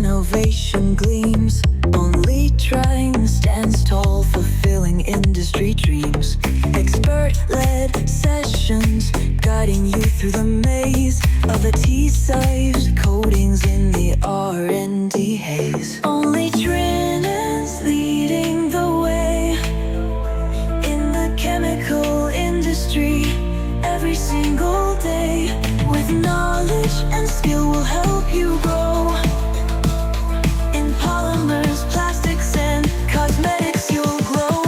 innovation gleams. OnlyTRAININGS stands tall, fulfilling industry dreams. Expert-led sessions, guiding you through the maze of the T-sized coatings in the R&D haze. OnlyTRAININGS leading the way in the chemical industry every single day. With knowledge and skill will help you grow in polymers, plastics, and cosmetics. You'll glow.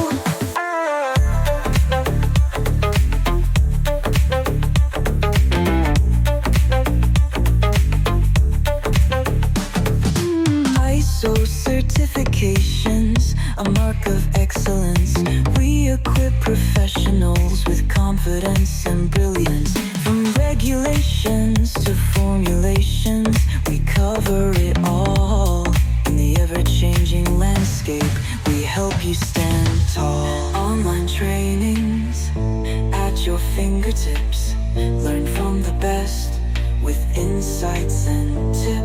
ISO certifications, a mark of excellence. We equip professionals with confidence and brilliance. From regulations to formulations, we cover it all. In the ever-changing landscape, we help you stand tall. Online trainings at your fingertips. Learn from the best with insights and tips.